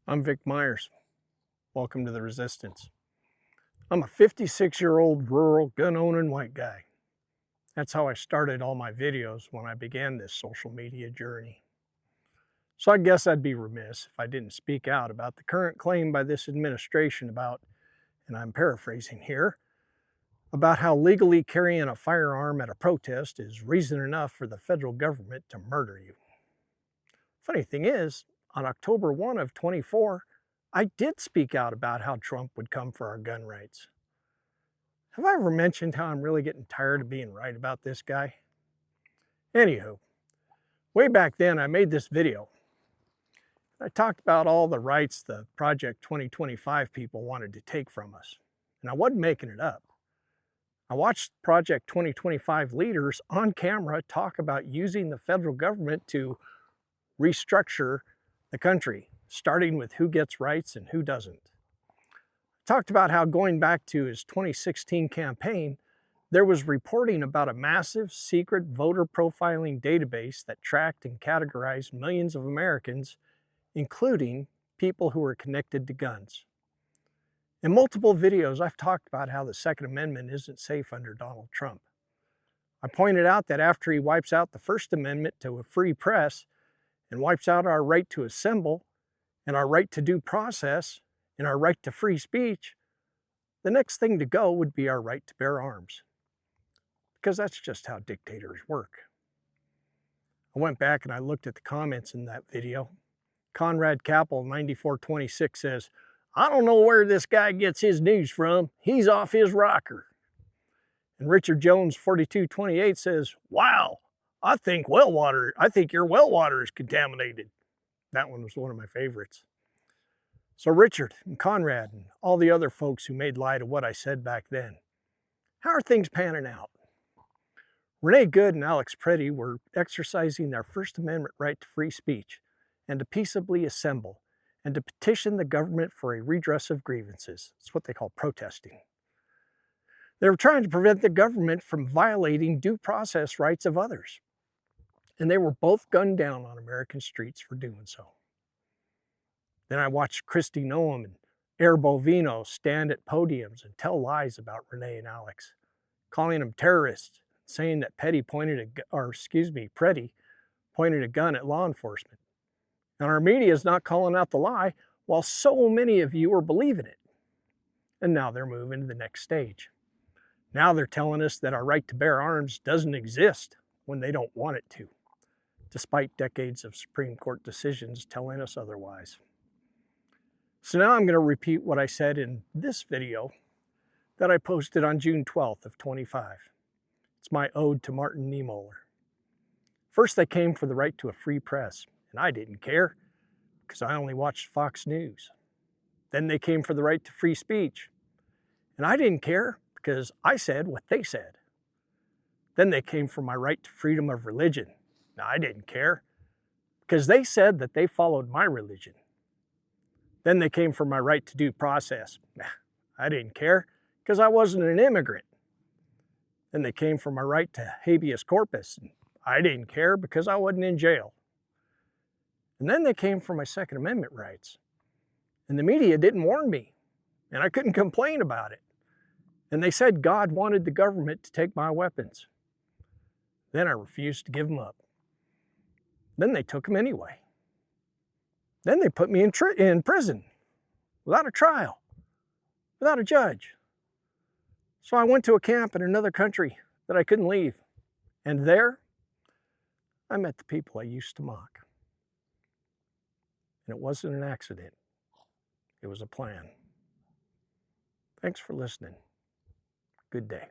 I'm Vic Myers. Welcome to the Resistance. I'm a 56-year-old rural gun-owning white guy. That's how I started all my videos when I began this social media journey. So I guess I'd be remiss if I didn't speak out about the current claim by this administration about, and I'm paraphrasing here, about how legally carrying a firearm at a protest is reason enough for the federal government to murder you. Funny thing is, on October 1 of 24, I did speak out about how Trump would come for our gun rights. Have I ever mentioned how I'm really getting tired of being right about this guy? Anywho, way back then I made this video. I talked about all the rights the Project 2025 people wanted to take from us. And I wasn't making it up. I watched Project 2025 leaders on camera talk about using the federal government to restructure the country, starting with who gets rights and who doesn't. Talked about how going back to his 2016 campaign, there was reporting about a massive secret voter profiling database that tracked and categorized millions of Americans, including people who were connected to guns. In multiple videos, I've talked about how the Second Amendment isn't safe under Donald Trump. I pointed out that after he wipes out the First Amendment to a free press and wipes out our right to assemble and our right to due process and our right to free speech, the next thing to go would be our right to bear arms. Because that's just how dictators work. I went back and I looked at the comments in that video. Conrad Capel 9426 says, "I don't know where this guy gets his news from. He's off his rocker." And Richard Jones 4228 says, "Wow, I think your well water is contaminated." That one was one of my favorites. So Richard and Conrad and all the other folks who made light of what I said back then, how are things panning out? Renee Good and Alex Preddy were exercising their First Amendment right to free speech and to peaceably assemble and to petition the government for a redress of grievances. It's what they call protesting. They were trying to prevent the government from violating due process rights of others. And they were both gunned down on American streets for doing so. Then I watched Kristi Noem and Air Bovino stand at podiums and tell lies about Renee and Alex, calling them terrorists, saying that Preddy pointed a gun at law enforcement. And our media is not calling out the lie, while so many of you are believing it. And now they're moving to the next stage. Now they're telling us that our right to bear arms doesn't exist when they don't want it to, despite decades of Supreme Court decisions telling us otherwise. So now I'm going to repeat what I said in this video that I posted on June 12th of 25. It's my ode to Martin Niemöller. First, they came for the right to a free press, and I didn't care because I only watched Fox News. Then they came for the right to free speech, and I didn't care because I said what they said. Then they came for my right to freedom of religion. Now, I didn't care because they said that they followed my religion. Then they came for my right to due process. I didn't care because I wasn't an immigrant. Then they came for my right to habeas corpus. I didn't care because I wasn't in jail. And then they came for my Second Amendment rights. And the media didn't warn me, and I couldn't complain about it. And they said God wanted the government to take my weapons. Then I refused to give them up. Then they took them anyway. Then they put me in prison without a trial, without a judge. So I went to a camp in another country that I couldn't leave. And there, I met the people I used to mock. And it wasn't an accident. It was a plan. Thanks for listening. Good day.